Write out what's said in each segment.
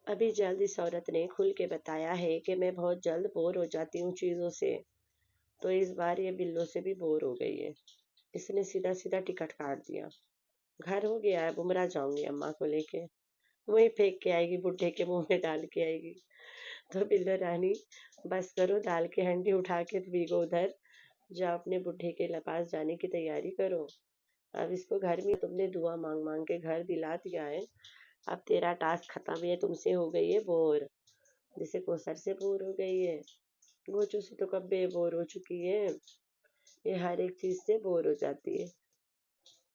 अभी जल्द इस औरत ने खुल के बताया है कि मैं बहुत जल्द बोर हो जाती हूँ चीज़ों से। तो इस बार ये बिल्लो से भी बोर हो गई है। इसने सीधा सीधा टिकट काट दिया। घर हो गया है, बुमरा जाऊंगी अम्मा को लेके। वही फेंक के आएगी, बुढ़े के मुंह में डाल के आएगी। तो बिल्लो रानी, बस करो, दाल की हंडी उठा के भीगो उधर। जाओ अपने बुढ़े के पास जाने की तैयारी करो। अब इसको घर में तुमने दुआ मांग मांग के घर दिला दिया है। अब तेरा टास्क खत्म है, तुमसे हो गई है बोर। जैसे कोसर से बोर हो गई है। गोचू से तो कब बोर हो चुकी है। ये हर एक चीज से बोर हो जाती है।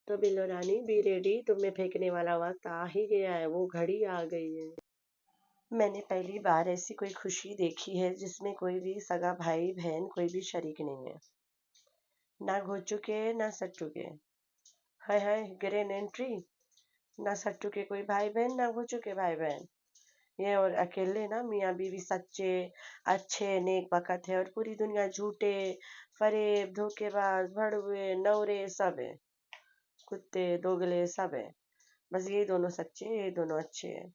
तो बिल्लो रानी बी रेडी, तुम्हें फेंकने वाला वक्त आ ही गया है, वो घड़ी आ गई है। मैंने पहली बार ऐसी कोई खुशी देखी है जिसमें कोई भी सगा भाई बहन कोई भी शरीक नहीं है। ना घोचू के ना सट्टू के। हाय हाय, ग्रैंड एंट्री। ना सट्टू के कोई भाई बहन, ना घोचू के भाई बहन। ये और अकेले ना मियाँ बीवी सच्चे अच्छे नेक बखत है, और पूरी दुनिया झूठे फरेब धोखेबाज भड़वे नवरे सब है। कुत्ते दोगले सब है। बस ये दोनों सच्चे, ये दोनों अच्छे हैं।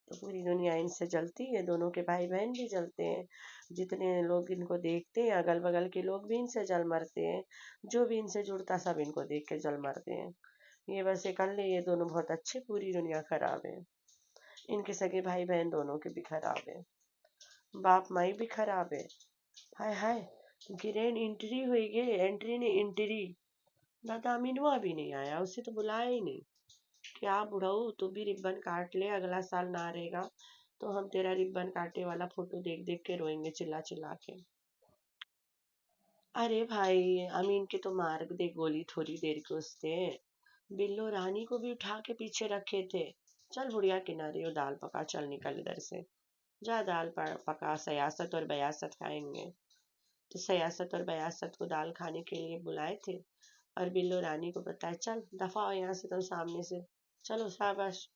तो पूरी दुनिया इनसे जलती है, दोनों के भाई बहन भी जलते हैं। जितने लोग इनको देखते हैं, अगल बगल के लोग भी इनसे जल मरते हैं। जो भी इनसे जुड़ता सब इनको देख के जल मरते हैं। ये बस अकेले ये दोनों बहुत अच्छे, पूरी दुनिया खराब है। इनके सगे भाई बहन दोनों के भी खराब है। बाप माई भी खराब है। हाय हाय, ग्रैंड एंट्री हुई गे, एंट्री नहीं एंट्री। दादा अमीनवा भी नहीं आया, उसे तो बुलाया ही नहीं। क्या बुढ़ऊ, तू भी रिबन काट ले, अगला साल ना रहेगा तो हम तेरा रिबन काटे वाला फोटो देख देख के रोएंगे चिल्ला चिल्ला के। अरे भाई, अमीन के तो मार दे गोली थोड़ी देर के उससे। बिल्लो रानी को भी उठा के पीछे रखे थे। चल बुढ़िया किनारे, वो दाल पका, चल निकल इधर से। जा दाल पका, सयासत और बयासत खाएंगे। तो सयासत और बयासत को दाल खाने के लिए बुलाए थे। और बिल्लो रानी को बताया, चल दफा हो यहाँ से, तुम सामने से। चलो शाबाश,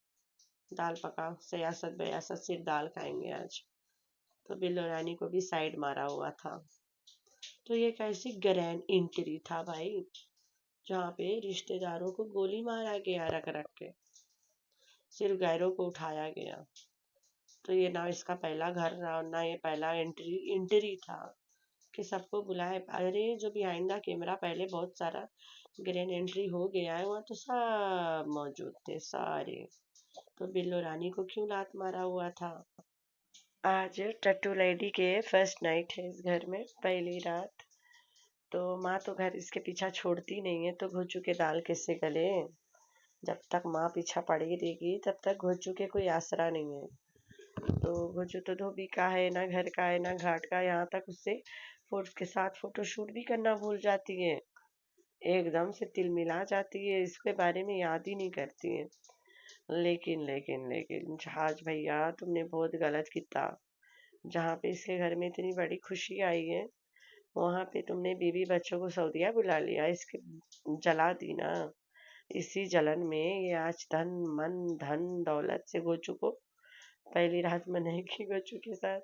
दाल पकाओ, सयासत बयासत सिर्फ दाल खाएंगे आज। तो बिल्लो रानी को भी साइड मारा हुआ था। तो ये कैसी ग्रैंड एंट्री था भाई, जहाँ पे रिश्तेदारों को गोली मारा गया रख रख के, सिर्फ गैरों को उठाया गया। तो ये ना इसका पहला घर रहा और ना ये पहला एंट्री एंट्री था कि सबको बुलाए। अरे जो बिहाइंड द कैमरा पहले बहुत सारा ग्रैंड एंट्री हो गया है, वहाँ तो सब मौजूद थे सारे। तो बिल्लो रानी को क्यों लात मारा हुआ था। आज टट्टू लेडी के फर्स्ट नाइट है इस घर में, पहली रात। तो माँ तो घर इसके पीछा छोड़ती नहीं है, तो घोचू के दाल कैसे गले। जब तक माँ पीछा पड़ी रहेगी तब तक घोचू के कोई आसरा नहीं है। तो घोचू तो धोबी का है, ना घर का है ना घाट का, यहाँ तक उससे फोर्स के साथ फोटो शूट भी करना भूल जाती है। एकदम से तिल मिला जाती है, इसके बारे में याद ही नहीं करती है। लेकिन लेकिन लेकिन जहाज भैया, तुमने बहुत गलत किया। जहाँ पे इसके घर में इतनी बड़ी खुशी आई है, वहां पे तुमने बीवी बच्चों को सऊदिया बुला लिया, इसके जला दी ना। इसी जलन में ये आज धन मन धन दौलत से गोचू को पहली रात मनाएगी गोचू के साथ।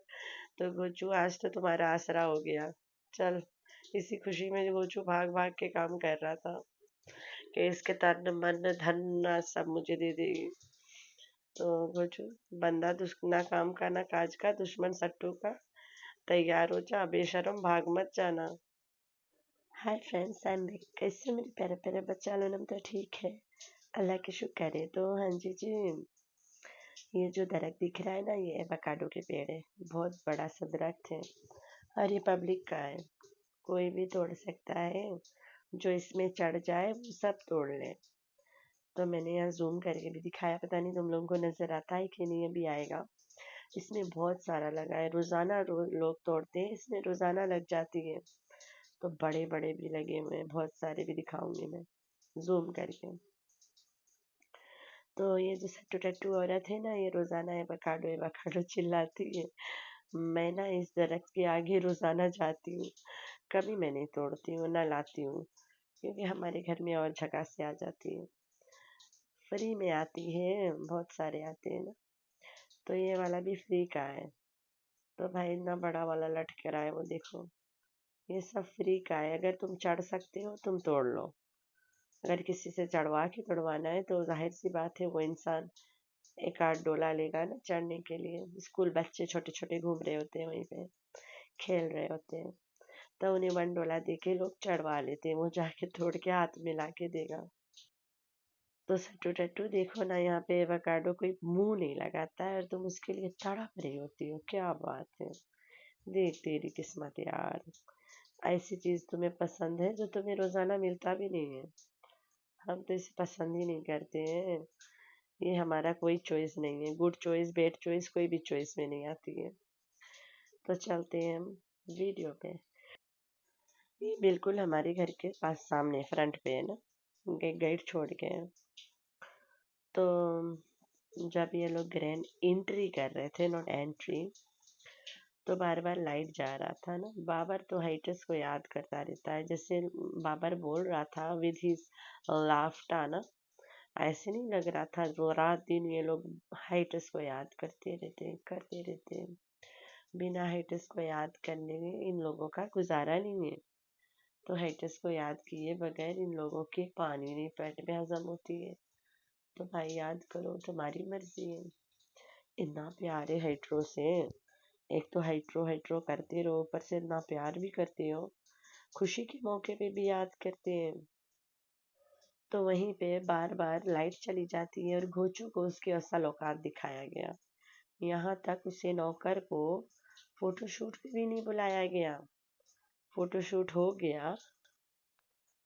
तो गोचू आज तो तुम्हारा आसरा हो गया। चल, इसी खुशी में गोचू भाग भाग के काम कर रहा था कि इसके तन मन धन ना सब मुझे दे देगी। तो गोचू, बंदा ना काम का ना काज का, दुश्मन सट्टू का, तैयार हो जा, बेशरम भाग मत जाना। Hi friends, I am back. कैसे हो मेरे प्यारे प्यारे बच्चा लोग? हम तो ठीक है, अल्लाह की शुक्र है। तो हाँ जी जी, ये जो दरख्त दिख रहा है ना, ये एवोकाडो के पेड़ है। बहुत बड़ा सा दरख्त है और ये पब्लिक का है, कोई भी तोड़ सकता है। जो इसमें चढ़ जाए वो सब तोड़ ले। तो मैंने यहाँ जूम करके भी दिखाया, पता नहीं तुम लोगों को नजर आता है कि नहीं, अभी आएगा। इसमें बहुत सारा लगा है, रोजाना लोग तोड़ते हैं, इसमें रोजाना लग जाती है। तो बड़े बड़े भी लगे हुए हैं, बहुत सारे भी दिखाऊंगी मैं जूम करके। तो ये जो सट्टू टट्टू औरत है ना, ये रोजाना एवोकाडो एवोकाडो चिल्लाती है। मैं ना इस दरख्त के आगे रोजाना जाती हूँ, कभी मैं नहीं तोड़ती हूँ ना लाती हूँ, क्योंकि हमारे घर में और झकासे आ जाती है। फ्री में आती है, बहुत सारे आते हैं ना। तो ये वाला भी फ्री का है। तो भाई इतना बड़ा वाला लटक रहा है, वो देखो, ये सब फ्री का है। अगर तुम चढ़ सकते हो तुम तोड़ लो। अगर किसी से चढ़वा के तोड़वाना है तो जाहिर सी बात है वो इंसान एक आध डोला लेगा ना चढ़ने के लिए। स्कूल बच्चे छोटे छोटे घूम रहे होते हैं वहीं पे, खेल रहे होते हैं, तो उन्हें 1 डोला दे के लोग चढ़वा लेते हैं। वो जाके तोड़ के हाथ में ला के देगा। तो सट्टू टट्टू देखो ना, यहाँ पे एवोकाडो कोई मुंह नहीं लगाता है और तुम उसके लिए तड़प रही होती हो। क्या बात है, देख तेरी किस्मत यार। ऐसी चीज तुम्हें पसंद है जो तुम्हें रोजाना मिलता भी नहीं है। हम तो इसे पसंद ही नहीं करते हैं। ये हमारा कोई चॉइस नहीं है। गुड चॉइस बैड चॉइस कोई भी चॉइस में नहीं आती है। तो चलते हैं हम वीडियो पे। ये बिल्कुल हमारे घर के पास सामने फ्रंट पे है ना, गेट छोड़ के है। तो जब ये लोग ग्रैंड एंट्री कर रहे थे, नॉट एंट्री, तो बार बार लाइट जा रहा था ना। बाबर तो हाइटस को याद करता रहता है। जैसे बाबर बोल रहा था विद हिज लाफ्टा ना, ऐसे नहीं लग रहा था वो रात दिन ये लोग हाइटस को याद करते रहते। बिना हाइटस को याद करने में इन लोगों का गुजारा नहीं है। तो हाइटस को याद किए बगैर इन लोगों के पानी नहीं पेट में हजम होती है। तो भाई याद करो, तुम्हारी मर्जी है। इतना प्यार है हाइड्रो से। एक तो हाइड्रो हाइड्रो करते रहो, ऊपर से इतना प्यार भी करते हो, खुशी के मौके पे भी याद करते हैं। तो वहीं पे बार बार लाइट चली जाती है और घोचू को उसकी असल औकात दिखाया गया। यहाँ तक उसे नौकर को फोटोशूट पे भी नहीं बुलाया गया। फोटोशूट हो गया,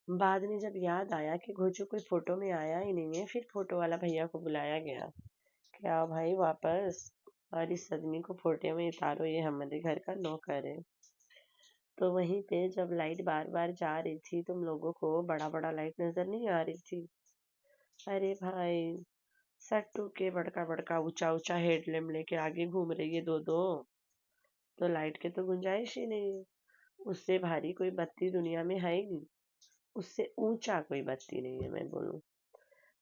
बाद में जब याद आया कि घोचू कोई फोटो में आया ही नहीं है, फिर फोटो वाला भैया को बुलाया गया। क्या भाई वापस, और इस आदमी को फोटो में उतारो, ये हमारे घर का नौकर है। तो वहीं पे जब लाइट बार बार जा रही थी, तुम लोगों को बड़ा बड़ा लाइट नजर नहीं आ रही थी? अरे भाई, सट्टू के बड़का बड़का ऊंचा ऊंचा हेडलैम्प लेके आगे घूम रही है दो दो, तो लाइट के तो गुंजाइश ही नहीं है। उससे भारी कोई बत्ती दुनिया में है ही नहीं, उससे ऊंचा कोई बत्ती नहीं है मैं बोलूं।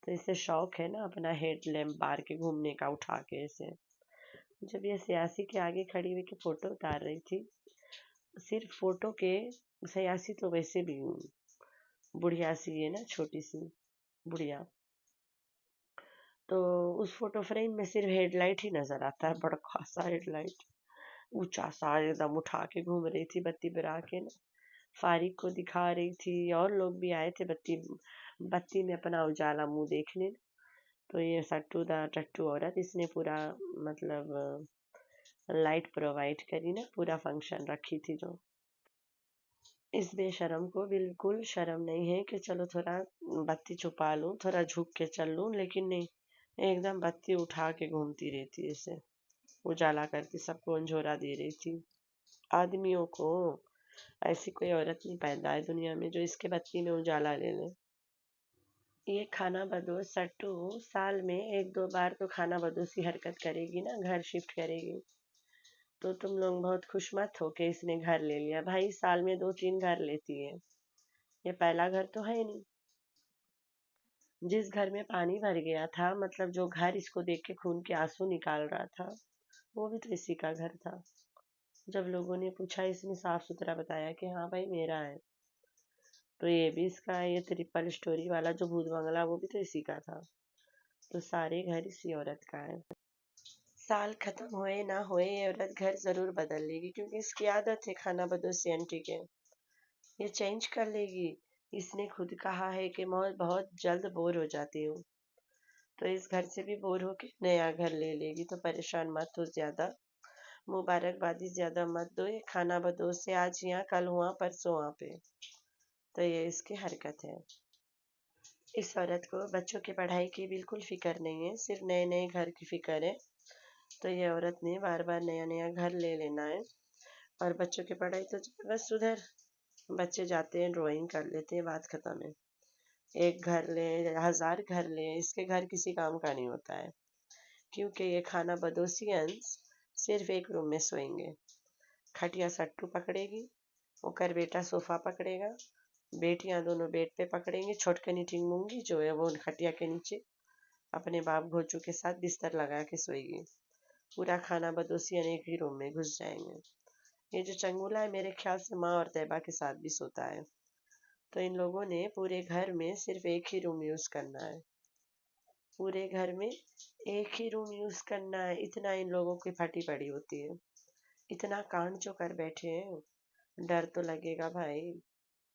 तो इसे शौक है ना अपना हेडलैम्प बार के घूमने का उठा के इसे। जब ये सियासी के आगे खड़ी हुई के फोटो उतार रही थी, सिर्फ फोटो के, सियासी तो वैसे भी बुढ़िया सी है ना, छोटी सी बुढ़िया, तो उस फोटो फ्रेम में सिर्फ हेडलाइट ही नजर आता है, बड़ा सा हेडलाइट ऊंचा सा एकदम उठा के घूम रही थी बत्ती बिरा के ना। फारिक को दिखा रही थी और लोग भी आए थे बत्ती बत्ती में अपना उजाला मुंह देखने। तो ये सट्टू दा टट्टू औरत, इसने पूरा मतलब लाइट प्रोवाइड करी ना, पूरा फंक्शन रखी थी जो। इस बेशरम को बिल्कुल शर्म नहीं है कि चलो थोड़ा बत्ती छुपा लूं, थोड़ा झुक के चल लूं, लेकिन नहीं, एकदम बत्ती उठा के घूमती रहती है इसे, उजाला करके सबको अंजोरा दे रही थी। आदमियों को ऐसी कोई औरत नहीं पैदा है दुनिया में जो इसके बत्ती में उजाला ले ले। ये खाना बदोश सट्टू साल में 1-2 बार तो खाना बदोशी हरकत करेगी ना, घर शिफ्ट करेगी। तो तुम लोग बहुत खुश मत हो कि इसने घर ले लिया। भाई साल में 2-3 घर लेती है, ये पहला घर तो है नहीं। जिस घर में पानी भर गया था, मतलब जो घर इसको देख के खून के आंसू निकाल रहा था, वो भी तो इसी का घर था। जब लोगों ने पूछा, इसने साफ सुथरा बताया कि हाँ भाई मेरा है। तो ये भी इसका है, ये ट्रिपल स्टोरी वाला जो भूत बंगला वो भी तो इसी का था। तो सारे घर इसी औरत का है। साल खत्म होए ना होए ये औरत घर जरूर बदल लेगी, क्योंकि इसकी आदत है खाना बदोशी आंटी के। ये चेंज कर लेगी। इसने खुद कहा है कि मैं बहुत जल्द बोर हो जाती हूँ, तो इस घर से भी बोर होके नया घर ले लेगी। तो परेशान मत हो ज्यादा, मुबारकबादी ज्यादा मत दो। ये खाना बदोश से आज यहाँ कल हुआ परसों वहाँ पे। तो ये इसकी हरकत है। इस औरत को बच्चों की पढ़ाई की बिल्कुल फिक्र नहीं है, सिर्फ नए नए घर की फिक्र है। तो ये औरत ने बार बार नया नया घर ले लेना है, और बच्चों की पढ़ाई तो बस उधर बच्चे जाते हैं ड्राइंग कर लेते हैं, बात खत्म है। एक घर ले 1000 घर ले, इसके घर किसी काम का नहीं होता है, क्योंकि ये खाना बदोसियंस सिर्फ एक रूम में सोएंगे। खटिया सट्टू पकड़ेगी, ओकर बेटा सोफा पकड़ेगा, बेटियां दोनों बेड पे पकड़ेंगी। छोटकनी टिंगूंगी जो है वो खटिया के नीचे अपने बाप घोचू के साथ बिस्तर लगा के सोएगी। पूरा खाना बदोसियन एक ही रूम में घुस जाएंगे। ये जो चंगुला है मेरे ख्याल से माँ और तैबा के साथ भी सोता है। तो इन लोगों ने पूरे घर में सिर्फ एक ही रूम यूज करना है। पूरे घर में एक ही रूम यूज करना है, इतना इन लोगों की फटी पड़ी होती है। इतना कांड जो कर बैठे हैं, डर तो लगेगा भाई।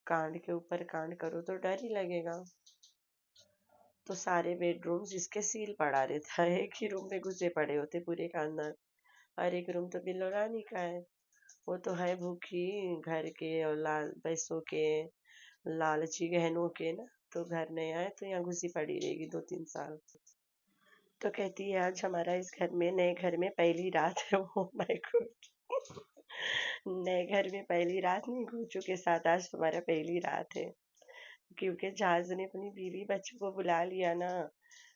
कांड के ऊपर कांड करो तो डर ही लगेगा। तो सारे बेडरूम्स इसके सील पड़ा रहता है, एक ही रूम में घुसे पड़े होते पूरे खानदान। और एक रूम तो बिल्लो रानी का है, वो तो है भूखी घर के और लाल पैसों के, लालची गहनों के ना। तो घर नहीं आए तो यहाँ घुसी पड़ी रहेगी 2-3 साल। तो कहती है आज हमारा इस घर में, नए घर में पहली रात है। Oh my God. नए घर में पहली रात नहीं, गोचू के साथ आज तुम्हारा पहली रात है। क्योंकि जहाज ने अपनी बीवी बच्चों को बुला लिया ना,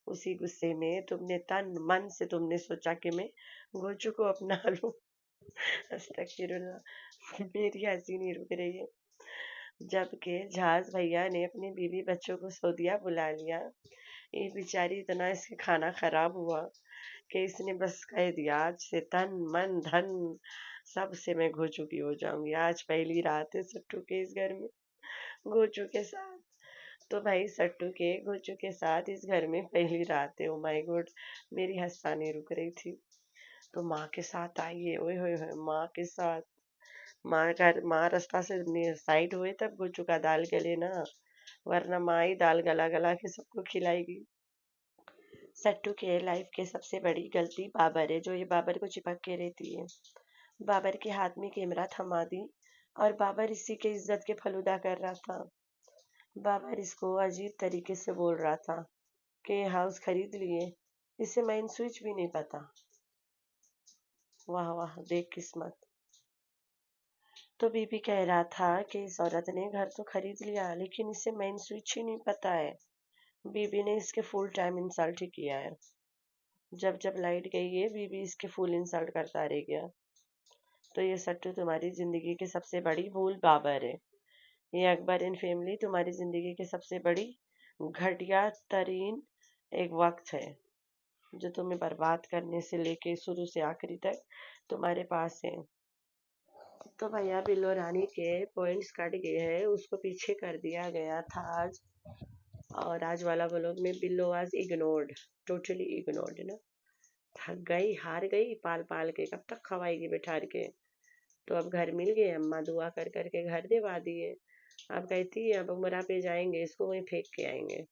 उसी गुस्से में तुमने तन मन से तुमने सोचा कि मैं गोचू को अपना लूं। अस्तगफिरुल्लाह, मेरी हंसी नहीं रुक रही है। जबकि जहाज भैया ने अपनी बीवी बच्चों को सऊदीया बुला लिया, ये बेचारी इतना इसके खाना खराब हुआ कि इसने बस कह दिया आज से तन मन धन सब से मैं घो चुकी हो जाऊंगी। आज पहली रात है सट्टू के इस घर में, गोचू के साथ। तो भाई सट्टू के गोचू के साथ इस घर में पहली रात है। ओ माय गॉड, मेरी हंसपा नहीं रुक रही थी। तो माँ के साथ आई है, ओए होए होए, माँ के साथ। माँ रास्ता से साइड हुए तब गोचू का दाल गले ना, वरना माँ ही दाल गला गला के सबको खिलाएगी। सट्टू के लाइफ के सबसे बड़ी गलती बाबर है, जो ये बाबर को चिपक के रहती है। बाबर के हाथ में कैमरा थमा दी और बाबर इसी के इज्जत के फलूदा कर रहा था। बाबर इसको अजीब तरीके से बोल रहा था कि ये हाउस खरीद लिए, इसे मेन स्विच भी नहीं पता। वाह वाह, देख किस्मत। तो बीबी कह रहा था कि इस औरत ने घर तो खरीद लिया लेकिन इसे मेन स्विच ही नहीं पता है। बीबी ने इसके फुल टाइम इंसल्ट ही किया है। जब जब लाइट गई है बीबी इसके फुल इंसल्ट करता रह गया। तो ये सट्टू तुम्हारी जिंदगी की सबसे बड़ी भूल बाबर है। ये अकबर इन फैमिली तुम्हारी जिंदगी की सबसे बड़ी घटिया तरीन एक वक्त है, जो तुम्हें बर्बाद करने से लेके शुरू से आखिरी तक तुम्हारे पास है। तो भैया बिल्लो रानी के पॉइंट्स कट गए हैं, उसको पीछे कर दिया गया था आज। और आज वाला व्लॉग में बिल्लो वाज इग्नोर्ड, टोटली इग्नोर्ड ना। थक गई, हार गई पाल पाल के, कब तक खवाएगी बैठार के। तो अब घर मिल गए, अम्मा दुआ कर करके घर दिवा दिए। अब कहती है अब उमरा पे जाएंगे, इसको वहीं फेंक के आएंगे।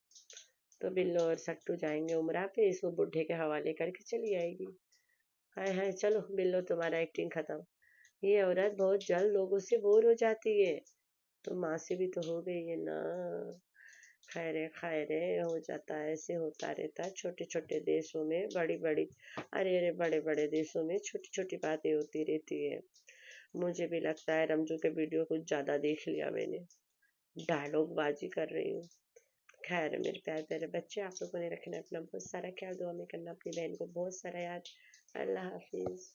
तो बिल्लो और सट्टू जाएंगे उमरा पे, इसको बुढ़े के हवाले करके चली आएगी। हाय हाय, चलो बिल्लो तुम्हारा एक्टिंग खत्म। ये औरत बहुत जल्द लोगों से बोर हो जाती है, तो माँ से भी तो हो गई है ना। खैरे हो जाता है, ऐसे होता रहता है छोटे छोटे देशों में बड़ी बड़ी, अरे अरे बड़े बड़े देशों में छोटी छोटी बातें होती रहती है। मुझे भी लगता है रमजू के वीडियो कुछ ज्यादा देख लिया मैंने, डायलॉग बाजी कर रही हूँ। खैर मेरे प्यारे प्यारे बच्चे, आप लोगों ने रखना अपना बहुत सारा ख्याल, दुआ में करना अपनी बहन को बहुत सारा याद। अल्लाह हाफिज।